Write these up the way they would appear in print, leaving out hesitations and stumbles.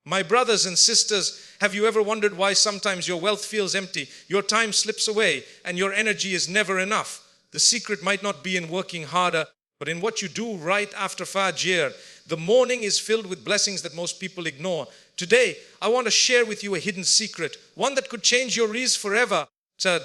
My brothers and sisters, have you ever wondered why sometimes your wealth feels empty, your time slips away, and your energy is never enough? The secret might not be in working harder, but in what you do right after Fajr. The morning is filled with blessings that most people ignore. Today, I want to share with you a hidden secret, one that could change your Rizq forever. Said,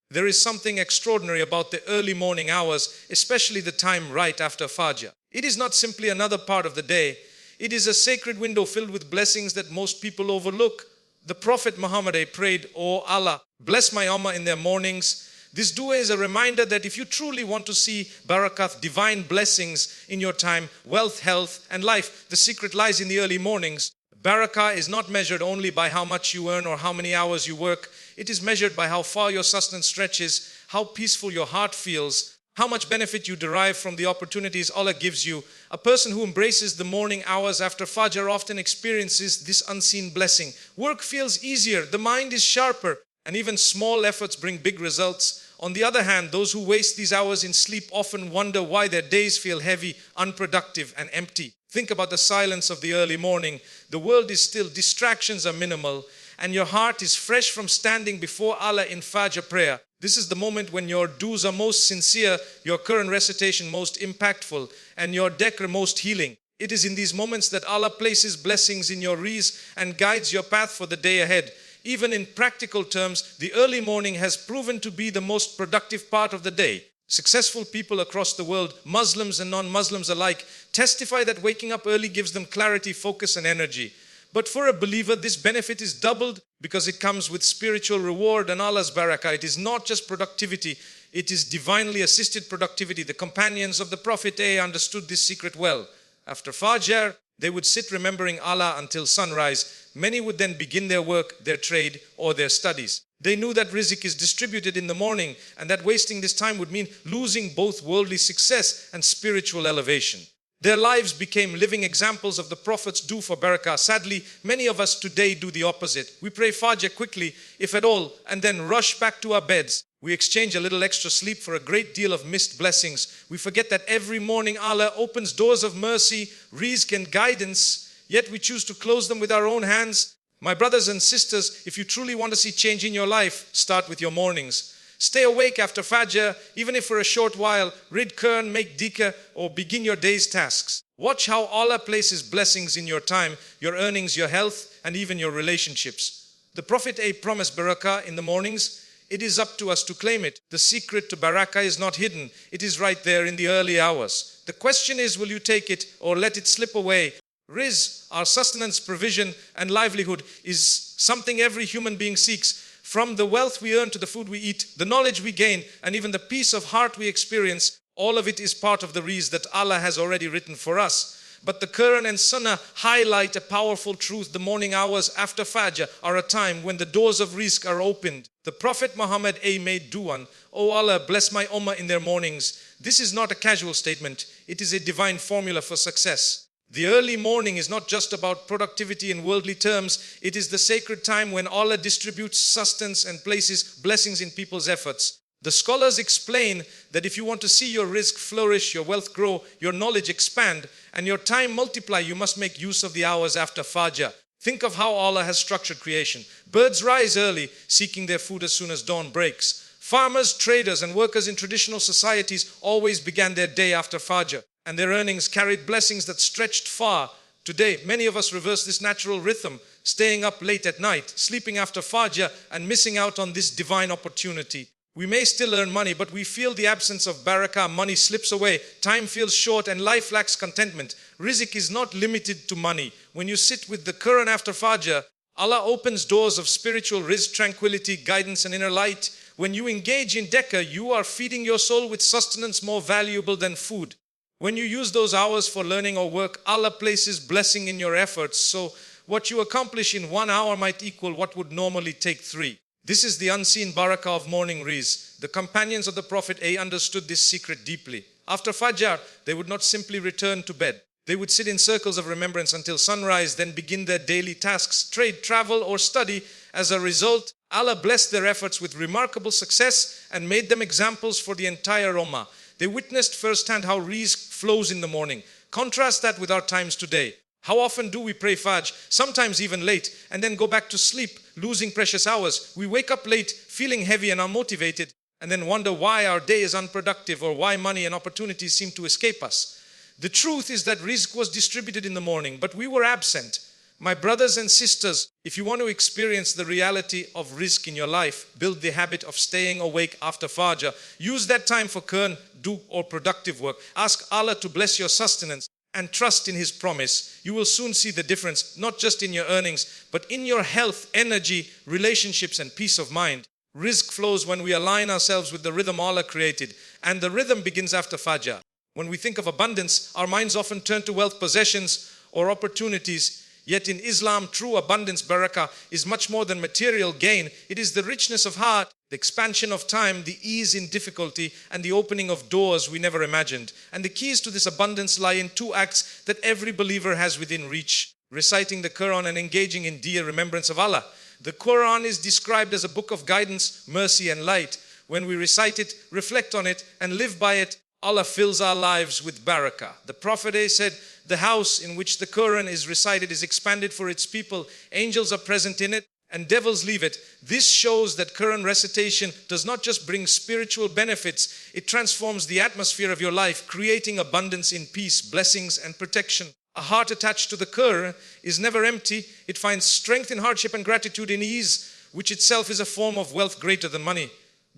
there is something extraordinary about the early morning hours, especially the time right after Fajr. It is not simply another part of the day. It is a sacred window filled with blessings that most people overlook. The Prophet Muhammad prayed, "O Allah, bless my Ummah in their mornings." This dua is a reminder that if you truly want to see Barakah, divine blessings in your time, wealth, health, and life, the secret lies in the early mornings. Barakah is not measured only by how much you earn or how many hours you work. It is measured by how far your sustenance stretches, how peaceful your heart feels, how much benefit you derive from the opportunities Allah gives you. A person who embraces the morning hours after Fajr often experiences this unseen blessing. Work feels easier, the mind is sharper, and even small efforts bring big results. On the other hand, those who waste these hours in sleep often wonder why their days feel heavy, unproductive, and empty. Think about the silence of the early morning. The world is still, distractions are minimal, and your heart is fresh from standing before Allah in Fajr prayer. This is the moment when your dues are most sincere, your Qur'an recitation most impactful, and your Dhikr most healing. It is in these moments that Allah places blessings in your Rizq and guides your path for the day ahead. Even in practical terms, the early morning has proven to be the most productive part of the day. Successful people across the world, Muslims and non-Muslims alike, testify that waking up early gives them clarity, focus, and energy. But for a believer, this benefit is doubled because it comes with spiritual reward and Allah's barakah. It is not just productivity, it is divinely assisted productivity. The companions of the Prophet understood this secret well. After Fajr, they would sit remembering Allah until sunrise. Many would then begin their work, their trade, or their studies. They knew that Rizq is distributed in the morning and that wasting this time would mean losing both worldly success and spiritual elevation. Their lives became living examples of the Prophet's due for barakah. Sadly, many of us today do the opposite. We pray Fajr quickly, if at all, and then rush back to our beds. We exchange a little extra sleep for a great deal of missed blessings. We forget that every morning Allah opens doors of mercy, Rizq, and guidance, yet we choose to close them with our own hands. My brothers and sisters, if you truly want to see change in your life, start with your mornings. Stay awake after Fajr, even if for a short while. Read Qur'an, make Dhikr, or begin your day's tasks. Watch how Allah places blessings in your time, your earnings, your health, and even your relationships. The Prophet promised Barakah in the mornings. It is up to us to claim it. The secret to Barakah is not hidden. It is right there in the early hours. The question is, will you take it or let it slip away? Rizq, our sustenance, provision, and livelihood, is something every human being seeks. From the wealth we earn to the food we eat, the knowledge we gain, and even the peace of heart we experience, all of it is part of the Rizq that Allah has already written for us. But the Qur'an and Sunnah highlight a powerful truth. The morning hours after Fajr are a time when the doors of Rizq are opened. The Prophet Muhammad made du'a, "O Allah, bless my Ummah in their mornings." This is not a casual statement. It is a divine formula for success. The early morning is not just about productivity in worldly terms. It is the sacred time when Allah distributes sustenance and places blessings in people's efforts. The scholars explain that if you want to see your Rizq flourish, your wealth grow, your knowledge expand, and your time multiply, you must make use of the hours after Fajr. Think of how Allah has structured creation. Birds rise early, seeking their food as soon as dawn breaks. Farmers, traders, and workers in traditional societies always began their day after Fajr, and their earnings carried blessings that stretched far. Today, many of us reverse this natural rhythm, staying up late at night, sleeping after Fajr, and missing out on this divine opportunity. We may still earn money, but we feel the absence of barakah. Money slips away, time feels short, and life lacks contentment. Rizq is not limited to money. When you sit with the Qur'an after Fajr, Allah opens doors of spiritual Rizq, tranquility, guidance, and inner light. When you engage in Dhikr, you are feeding your soul with sustenance more valuable than food. When you use those hours for learning or work, Allah places blessing in your efforts. So what you accomplish in 1 hour might equal what would normally take 3. This is the unseen barakah of morning Rizq. The companions of the Prophet understood this secret deeply. After Fajr, they would not simply return to bed. They would sit in circles of remembrance until sunrise, then begin their daily tasks, trade, travel, or study. As a result, Allah blessed their efforts with remarkable success and made them examples for the entire Ummah. They witnessed firsthand how Rizq flows in the morning. Contrast that with our times today. How often do we pray Fajr, sometimes even late, and then go back to sleep, losing precious hours? We wake up late, feeling heavy and unmotivated, and then wonder why our day is unproductive or why money and opportunities seem to escape us. The truth is that rizq was distributed in the morning, but we were absent. My brothers and sisters, if you want to experience the reality of rizq in your life, build the habit of staying awake after Fajr. Use that time for qur'an, do or productive work. Ask Allah to bless your sustenance and trust in His promise. You will soon see the difference, not just in your earnings, but in your health, energy, relationships and peace of mind. Rizq flows when we align ourselves with the rhythm Allah created, and the rhythm begins after Fajr. When we think of abundance, our minds often turn to wealth, possessions or opportunities. Yet in Islam, true abundance, barakah, is much more than material gain. It is the richness of heart, the expansion of time, the ease in difficulty, and the opening of doors we never imagined. And the keys to this abundance lie in two acts that every believer has within reach: reciting the Qur'an and engaging in dear remembrance of Allah. The Qur'an is described as a book of guidance, mercy and light. When we recite it, reflect on it, and live by it, Allah fills our lives with barakah. The Prophet said, the house in which the Qur'an is recited is expanded for its people. Angels are present in it and devils leave it. This shows that Qur'an recitation does not just bring spiritual benefits, it transforms the atmosphere of your life, creating abundance in peace, blessings and protection. A heart attached to the Qur'an is never empty. It finds strength in hardship and gratitude in ease, which itself is a form of wealth greater than money.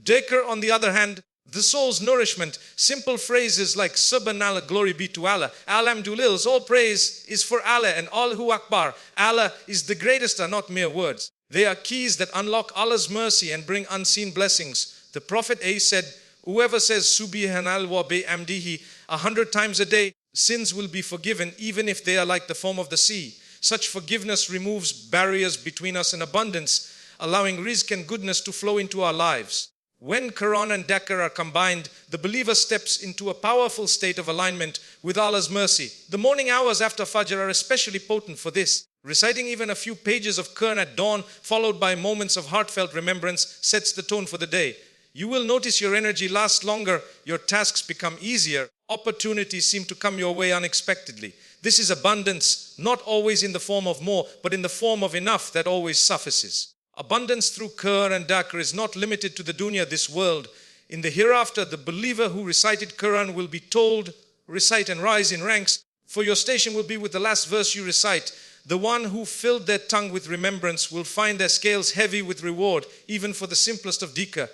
Dhikr, on the other hand, the soul's nourishment. Simple phrases like Subhanallah, glory be to Allah, Alhamdulillah, all praise is for Allah, and Allahu Akbar, Allah is the greatest, are not mere words. They are keys that unlock Allah's mercy and bring unseen blessings. The Prophet said, whoever says Subhanallah wa bihamdihi 100 times a day, sins will be forgiven even if they are like the foam of the sea. Such forgiveness removes barriers between us and abundance, allowing rizq and goodness to flow into our lives. When Qur'an and Dhikr are combined, the believer steps into a powerful state of alignment with Allah's mercy. The morning hours after Fajr are especially potent for this. Reciting even a few pages of Qur'an at dawn, followed by moments of heartfelt remembrance, sets the tone for the day. You will notice your energy lasts longer, your tasks become easier, opportunities seem to come your way unexpectedly. This is abundance, not always in the form of more, but in the form of enough that always suffices. Abundance through Qur'an and Dhikr is not limited to the dunya, this world. In the hereafter, the believer who recited Qur'an will be told, recite and rise in ranks, for your station will be with the last verse you recite. The one who filled their tongue with remembrance will find their scales heavy with reward, even for the simplest of dhikr.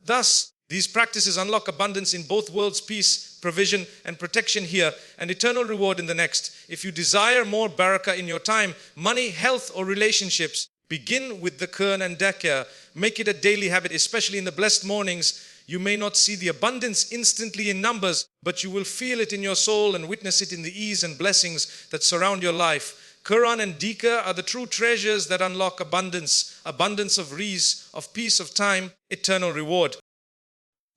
Thus, these practices unlock abundance in both worlds, peace, provision and protection here, and eternal reward in the next. If you desire more barakah in your time, money, health or relationships, begin with the Qur'an and Dhikr. Make it a daily habit, especially in the blessed mornings. You may not see the abundance instantly in numbers, but you will feel it in your soul and witness it in the ease and blessings that surround your life. Qur'an and Dhikr are the true treasures that unlock abundance of rizq, of peace, of time, eternal reward.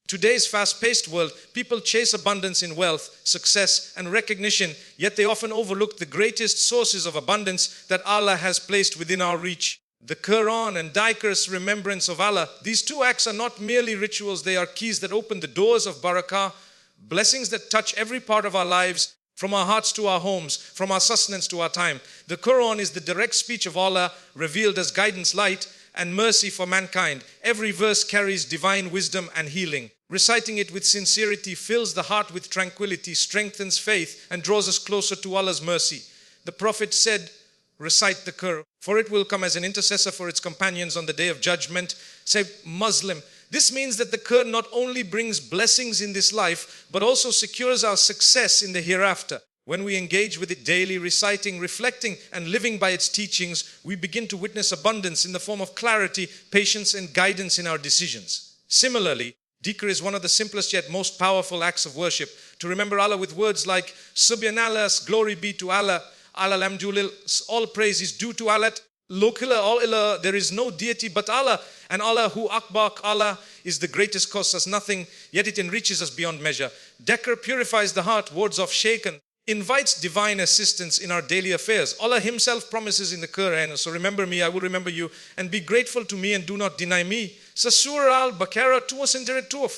Today's fast-paced world, people chase abundance in wealth, success and recognition, yet they often overlook the greatest sources of abundance that Allah has placed within our reach. The Qur'an and Dhikr's remembrance of Allah, these two acts are not merely rituals, they are keys that open the doors of barakah, blessings that touch every part of our lives, from our hearts to our homes, from our sustenance to our time. The Qur'an is the direct speech of Allah, revealed as guidance, light and mercy for mankind. Every verse carries divine wisdom and healing. Reciting it with sincerity fills the heart with tranquility, strengthens faith and draws us closer to Allah's mercy. The Prophet said, recite the Qur'an, for it will come as an intercessor for its companions on the day of judgment. Say, Muslim. This means that the Qur'an not only brings blessings in this life, but also secures our success in the hereafter. When we engage with it daily, reciting, reflecting, and living by its teachings, we begin to witness abundance in the form of clarity, patience, and guidance in our decisions. Similarly, Dhikr is one of the simplest yet most powerful acts of worship. To remember Allah with words like Subhanallah, glory be to Allah, Alhamdulillah, all praise is due to Allah, Lokila, all ilah, there is no deity but Allah, and Allahu Akbar, Allah is the greatest, costs us nothing, yet it enriches us beyond measure. Dhikr purifies the heart, wards off shaitan, invites divine assistance in our daily affairs. Allah Himself promises in the Qur'an, so remember me, I will remember you, and be grateful to me and do not deny me. Sa Surah Al-Baqarah 2.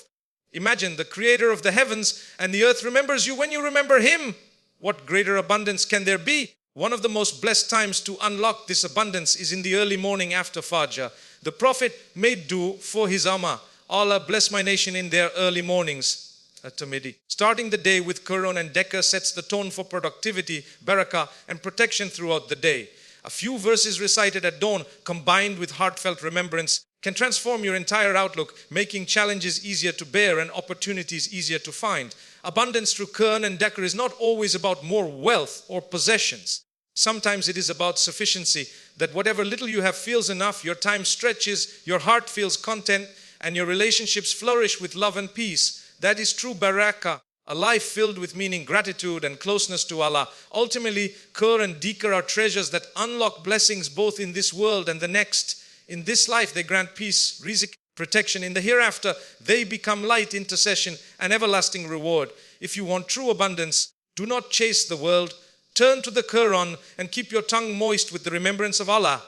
Imagine the creator of the heavens and the earth remembers you when you remember Him. What greater abundance can there be? One of the most blessed times to unlock this abundance is in the early morning after Fajr. The Prophet made dua for his Ummah. Allah bless my nation in their early mornings. At-Tirmidhi. Starting the day with Qur'an and Dhikr sets the tone for productivity, Barakah, and protection throughout the day. A few verses recited at dawn, combined with heartfelt remembrance, can transform your entire outlook, making challenges easier to bear and opportunities easier to find. Abundance through Qur'an and Dhikr is not always about more wealth or possessions. Sometimes it is about sufficiency, that whatever little you have feels enough, your time stretches, your heart feels content, and your relationships flourish with love and peace. That is true Barakah, a life filled with meaning, gratitude, and closeness to Allah. Ultimately, Qur'an and Dhikr are treasures that unlock blessings both in this world and the next. In this life, they grant peace, Rizq, protection. In the hereafter, they become light, intercession, and everlasting reward. If you want true abundance, do not chase the world. Turn to the Qur'an and keep your tongue moist with the remembrance of Allah.